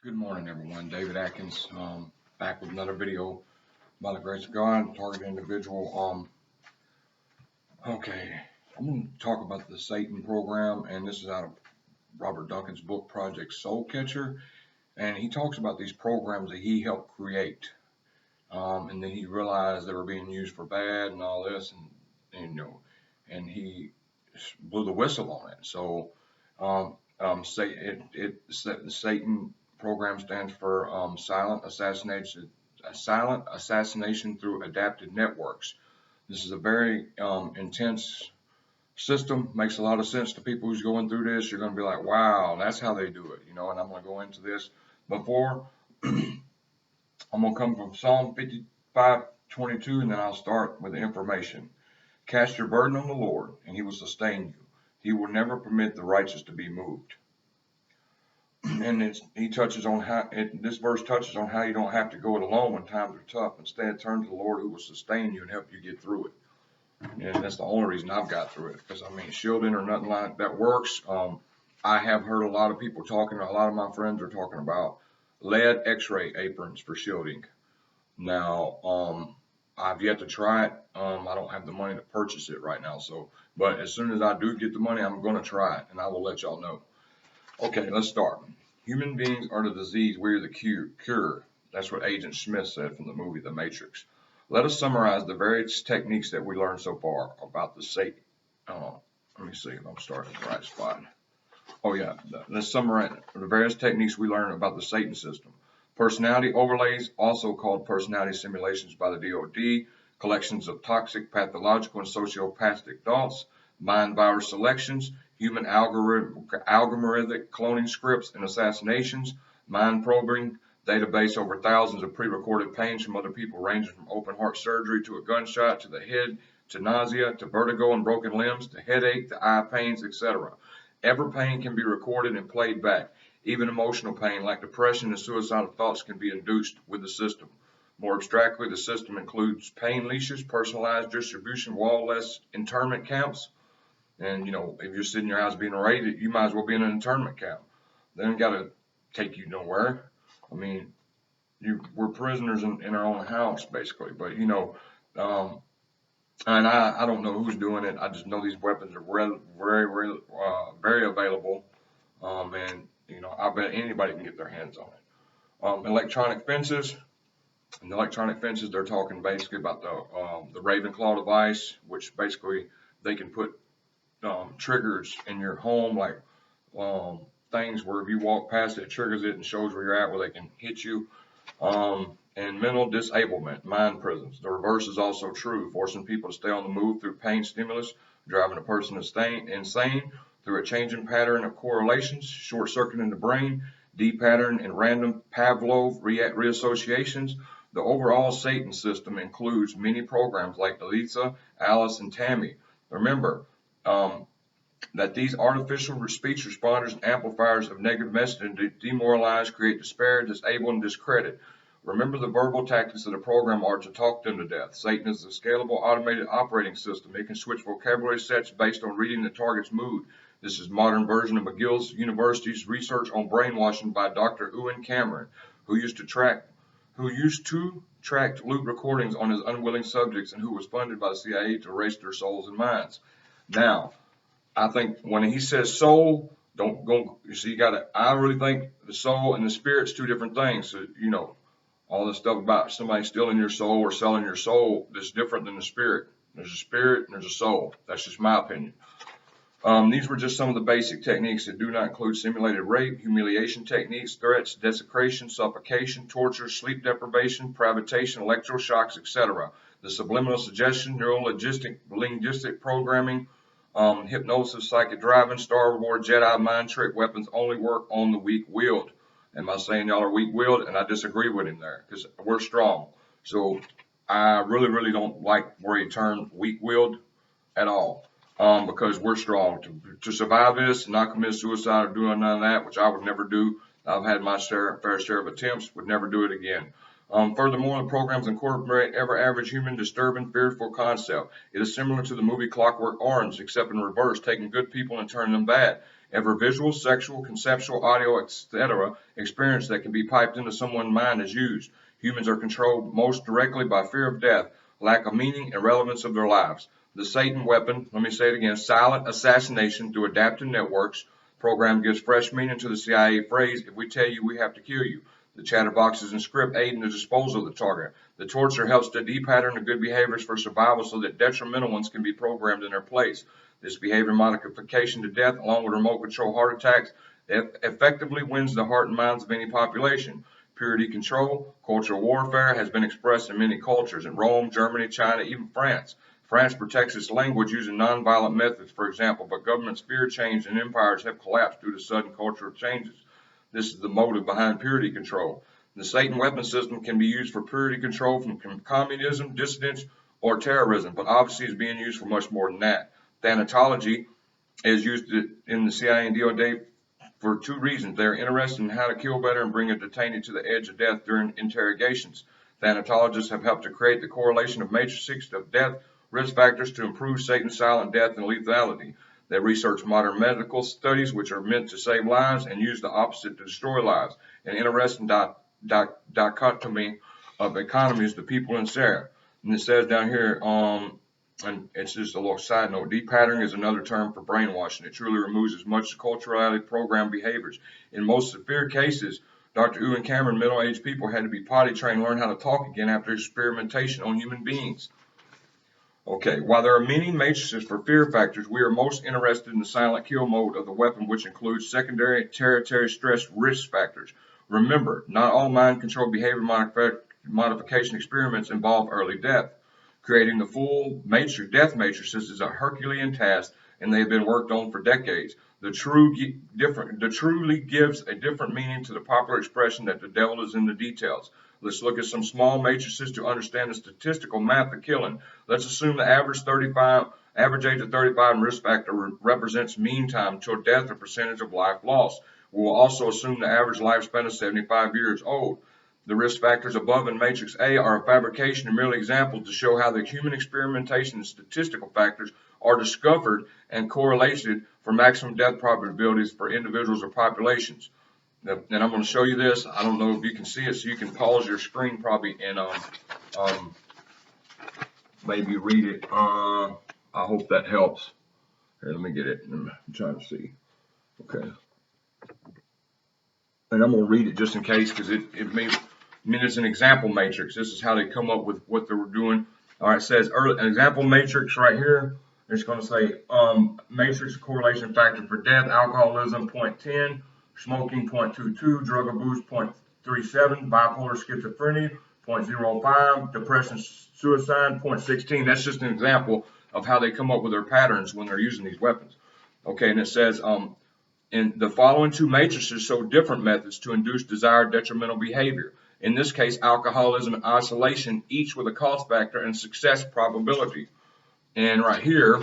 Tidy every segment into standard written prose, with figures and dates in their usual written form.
Good morning, everyone. David Atkins, back with another video by the grace of God, target individual. Okay, I'm going to talk about the Satan program, and this is out of Robert Duncan's book, Project SOULCATCHER, and he talks about these programs that he helped create, and then he realized they were being used for bad and all this, and he blew the whistle on it. So, Satan program stands for silent assassination through adapted networks. This is a very intense system. Makes a lot of sense to people who's going through this. You're going to be like, wow, that's how they do it, and I'm going to go into this. Before, I'm going to come from Psalm 55:22, and then I'll start with the information. Cast your burden on the Lord, and he will sustain you. He will never permit the righteous to be moved. And he touches on how this verse touches on how you don't have to go it alone when times are tough. Instead, turn to the Lord who will sustain you and help you get through it. And that's the only reason I've got through it, because shielding or nothing like that works. I have heard a lot of people talking. A lot of my friends are talking about lead X-ray aprons for shielding. Now, I've yet to try it. I don't have the money to purchase it right now. But as soon as I do get the money, I'm going to try it, and I will let y'all know. Okay, let's start. Human beings are the disease, we are the cure. That's what Agent Smith said from the movie The Matrix. Let us summarize the various techniques that we learned so far about the Satan. Let me see if I'm starting the right spot. Oh yeah, let's summarize the various techniques we learned about the Satan system. Personality overlays, also called personality simulations by the DoD, collections of toxic, pathological, and sociopathic thoughts, mind virus selections, human algorithmic cloning scripts and assassinations, mind probing, database over thousands of pre-recorded pains from other people ranging from open heart surgery to a gunshot to the head to nausea to vertigo and broken limbs to headache to eye pains, etc. Every pain can be recorded and played back. Even emotional pain like depression and suicidal thoughts can be induced with the system. More abstractly, the system includes pain leashes, personalized distribution, wall-less internment camps. And, if you're sitting in your house being raided, you might as well be in an internment camp. They ain't got to take you nowhere. We're prisoners in our own house, basically. But, and I don't know who's doing it. I just know these weapons are very available. And, I bet anybody can get their hands on it. Electronic fences. In the electronic fences, they're talking basically about the Ravenclaw device, which basically they can put triggers in your home, like things where if you walk past it, triggers it and shows where you're at, where they can hit you. And mental disablement, mind prisons. The reverse is also true, forcing people to stay on the move through pain stimulus, driving a person insane through a changing pattern of correlations, short-circuiting the brain, D-pattern and random Pavlov reassociations. The overall Satan system includes many programs like Elisa, Alice, and Tammy. Remember, that these artificial speech responders and amplifiers of negative messaging demoralize, create despair, disable, and discredit. Remember, the verbal tactics of the program are to talk them to death. Satan is a scalable automated operating system. It can switch vocabulary sets based on reading the target's mood. This is a modern version of McGill University's research on brainwashing by Dr. Ewan Cameron, who used to track loop recordings on his unwilling subjects and who was funded by the CIA to erase their souls and minds. Now, I think when he says soul, don't go. You see, I really think the soul and the spirit's two different things. So, all this stuff about somebody stealing your soul or selling your soul is different than the spirit. There's a spirit and there's a soul. That's just my opinion. These were just some of the basic techniques that do not include simulated rape, humiliation techniques, threats, desecration, suffocation, torture, sleep deprivation, privatation, electroshocks, etc. The subliminal suggestion, linguistic programming, hypnosis, psychic driving, Star Wars, Jedi, mind trick weapons only work on the weak-willed. Am I saying y'all are weak-willed? And I disagree with him there, because we're strong. So I really, really don't like where he turned weak-willed at all, because we're strong. To survive this and not commit suicide or doing none of that, which I would never do. I've had my fair share of attempts, would never do it again. Furthermore, the programs incorporate every average human disturbing, fearful concept. It is similar to the movie Clockwork Orange, except in reverse, taking good people and turning them bad. Every visual, sexual, conceptual, audio, etc. experience that can be piped into someone's mind is used. Humans are controlled most directly by fear of death, lack of meaning, and relevance of their lives. The Satan weapon, let me say it again, silent assassination through adaptive networks program gives fresh meaning to the CIA phrase, if we tell you, we have to kill you. The chatterboxes and script aid in the disposal of the target. The torture helps to depattern the good behaviors for survival so that detrimental ones can be programmed in their place. This behavior modification to death, along with remote control heart attacks, effectively wins the heart and minds of any population. Purity control, cultural warfare has been expressed in many cultures, in Rome, Germany, China, even France. France protects its language using nonviolent methods, for example, but governments fear change and empires have collapsed due to sudden cultural changes. This is the motive behind purity control. The Satan weapon system can be used for purity control from communism, dissidence, or terrorism, but obviously is being used for much more than that. Thanatology is used in the CIA and DOD for two reasons. They're interested in how to kill better and bring a detainee to the edge of death during interrogations. Thanatologists have helped to create the correlation of matrices of death risk factors to improve Satan's silent death and lethality. They research modern medical studies which are meant to save lives and use the opposite to destroy lives. An interesting dichotomy of economies, the people in Sarah. And it says down here, and it's just a little side note, depatterning is another term for brainwashing. It truly removes as much culturality program behaviors. In most severe cases, Dr. Ewan Cameron, middle-aged people had to be potty trained and learn how to talk again after experimentation on human beings. Okay, while there are many matrices for fear factors, we are most interested in the silent kill mode of the weapon, which includes secondary tertiary stress risk factors. Remember, not all mind-controlled behavior modification experiments involve early death. Creating the full death matrices is a Herculean task, and they have been worked on for decades. The truly gives a different meaning to the popular expression that the devil is in the details. Let's look at some small matrices to understand the statistical math of killing. Let's assume the average age of 35 and risk factor represents mean time till death or percentage of life lost. We will also assume the average lifespan is 75 years old. The risk factors above in matrix A are a fabrication and merely examples to show how the human experimentation and statistical factors are discovered and correlated for maximum death probabilities for individuals or populations. And I'm going to show you this. I don't know if you can see it, so you can pause your screen probably and maybe read it. I hope that helps. Here, let me get it. I'm trying to see. Okay. And I'm going to read it just in case because it may. I mean, it's an example matrix. This is how they come up with what they were doing. All right, it says an example matrix right here. It's going to say matrix correlation factor for death, alcoholism 0.10, smoking 0.22, drug abuse 0.37, bipolar schizophrenia 0.05, depression, suicide 0.16. That's just an example of how they come up with their patterns when they're using these weapons. Okay, and it says in the following two matrices show different methods to induce desired detrimental behavior. In this case, alcoholism and isolation, each with a cost factor and success probability. And right here,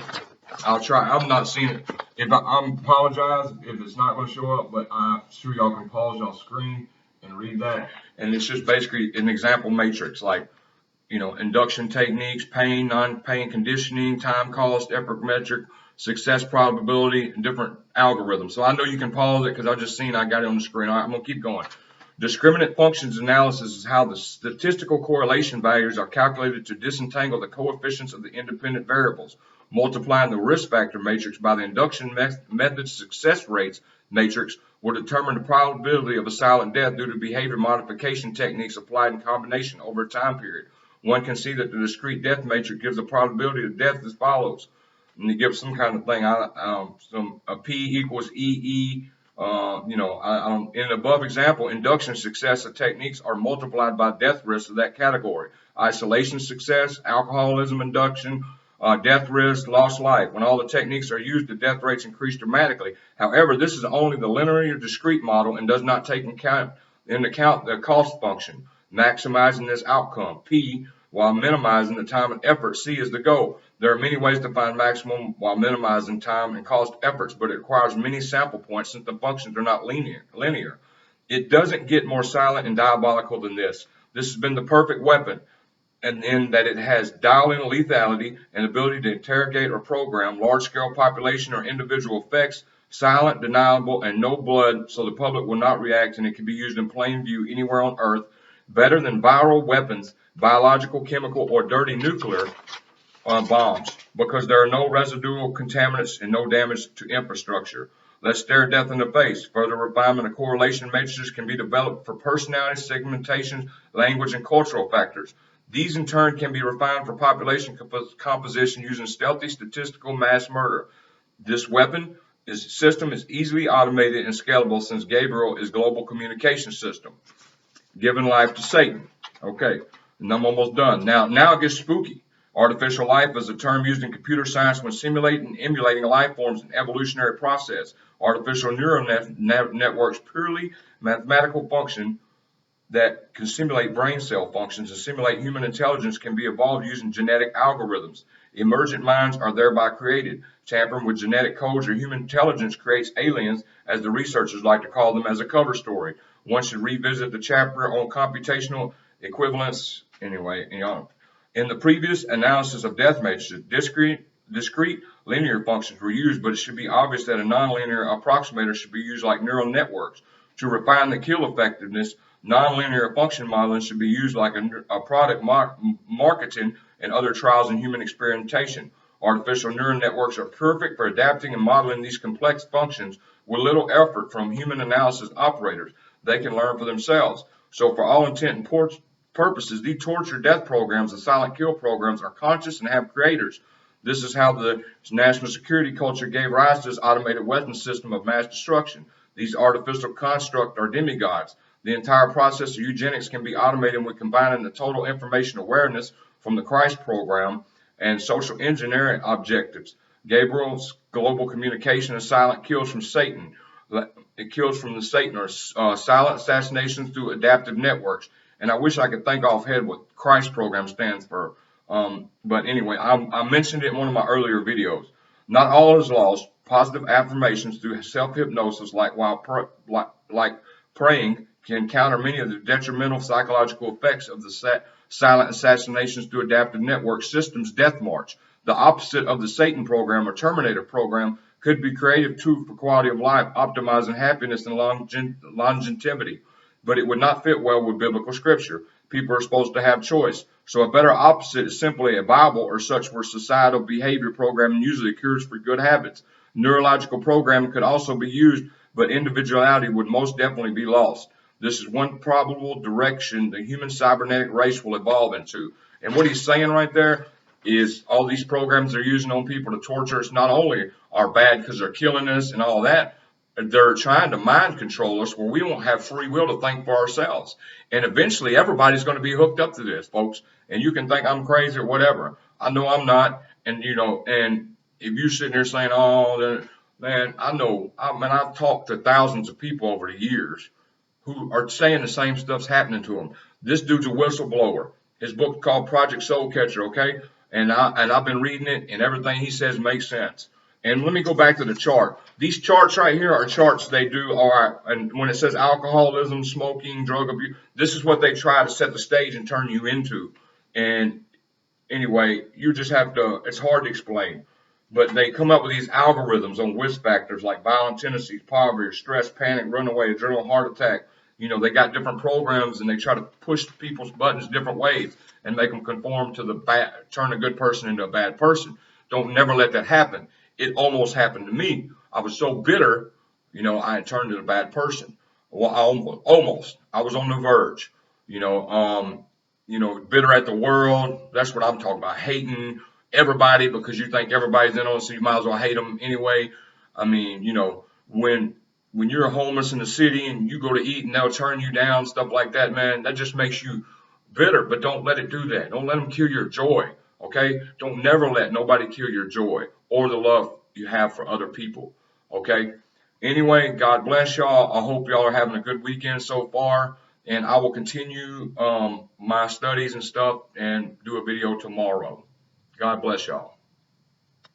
I'll try. I'm not seeing it. I apologize if it's not going to show up, but I'm sure y'all can pause y'all screen and read that. And it's just basically an example matrix, like, induction techniques, pain, non-pain conditioning, time cost, effort metric, success probability, and different algorithms. So I know you can pause it because I just seen I got it on the screen. All right, I'm going to keep going. Discriminant functions analysis is how the statistical correlation values are calculated to disentangle the coefficients of the independent variables. Multiplying the risk factor matrix by the induction method success rates matrix will determine the probability of a silent death due to behavior modification techniques applied in combination over a time period. One can see that the discrete death matrix gives the probability of death as follows. And it gives some kind of thing, a P equals EE. In the above example, induction success of techniques are multiplied by death risk of that category. Isolation success, alcoholism induction, death risk, lost life. When all the techniques are used, the death rates increase dramatically. However, this is only the linear discrete model and does not take into account the cost function, maximizing this outcome, P, while minimizing the time and effort. C is the goal. There are many ways to find maximum while minimizing time and cost efforts, but it requires many sample points since the functions are not linear. It doesn't get more silent and diabolical than this. This has been the perfect weapon, and in that it has dial-in lethality and ability to interrogate or program large-scale population or individual effects, silent, deniable, and no blood, so the public will not react, and it can be used in plain view anywhere on Earth. Better than viral weapons, biological, chemical, or dirty nuclear bombs, because there are no residual contaminants and no damage to infrastructure. Let's stare death in the face. Further refinement of correlation matrices can be developed for personality, segmentation, language, and cultural factors. These in turn can be refined for population composition using stealthy statistical mass murder. This system is easily automated and scalable since Gabriel is global communication system. Giving life to Satan. Okay, and I'm almost done. Now it gets spooky. Artificial life is a term used in computer science when simulating and emulating life forms in evolutionary process. Artificial neural networks, purely mathematical function that can simulate brain cell functions and simulate human intelligence, can be evolved using genetic algorithms. Emergent minds are thereby created. Tampering with genetic codes or human intelligence creates aliens, as the researchers like to call them, as a cover story. One should revisit the chapter on computational equivalence. Anyway, in the previous analysis of death matrices, discrete linear functions were used, but it should be obvious that a nonlinear approximator should be used like neural networks. To refine the kill effectiveness, nonlinear function modeling should be used like a product marketing and other trials in human experimentation. Artificial neural networks are perfect for adapting and modeling these complex functions with little effort from human analysis operators. They can learn for themselves. So for all intent and purposes, these torture death programs and silent kill programs are conscious and have creators. This is how the national security culture gave rise to this automated weapons system of mass destruction. These artificial constructs are demigods. The entire process of eugenics can be automated with combining the total information awareness from the Christ program and social engineering objectives. Gabriel's global communication and silent kills from Satan. It kills from the Satan, or silent assassinations through adaptive networks. And I wish I could think offhand what Christ program stands for. But anyway, I mentioned it in one of my earlier videos. Not all is lost. Positive affirmations through self-hypnosis, like praying, can counter many of the detrimental psychological effects of the silent assassinations through adaptive network systems death march. The opposite of the Satan program or Terminator program could be creative too for quality of life, optimizing happiness and longevity. But it would not fit well with biblical scripture. People are supposed to have choice. So a better opposite is simply a Bible or such where societal behavior programming usually cures for good habits. Neurological programming could also be used, but individuality would most definitely be lost. This is one probable direction the human cybernetic race will evolve into. And what he's saying right there is all these programs they're using on people to torture us not only are bad because they're killing us and all that, they're trying to mind control us where we won't have free will to think for ourselves. And eventually everybody's going to be hooked up to this, folks. And you can think I'm crazy or whatever. I know I'm not. And, and if you're sitting there saying, oh, man, I've talked to thousands of people over the years who are saying the same stuff's happening to them. This dude's a whistleblower. His book's called Project SOULCATCHER, okay? And I've been reading it, and everything he says makes sense. And let me go back to the chart. These charts right here are charts they do, all right, and when it says alcoholism, smoking, drug abuse, this is what they try to set the stage and turn you into. And anyway, you just have to, it's hard to explain. But they come up with these algorithms on risk factors like violent tendencies, poverty, stress, panic, runaway, adrenal heart attack. They got different programs and they try to push people's buttons different ways and make them conform to the bad, turn a good person into a bad person. Don't never let that happen. It almost happened to me. I was so bitter, I had turned into a bad person. Well, I was on the verge, bitter at the world. That's what I'm talking about. Hating everybody because you think everybody's in on it, so you might as well hate them anyway. I mean, when you're homeless in the city and you go to eat and they'll turn you down, stuff like that, man, that just makes you bitter. But don't let it do that. Don't let them kill your joy, okay? Don't never let nobody kill your joy or the love you have for other people, okay? Anyway, God bless y'all. I hope y'all are having a good weekend so far. And I will continue my studies and stuff and do a video tomorrow. God bless y'all.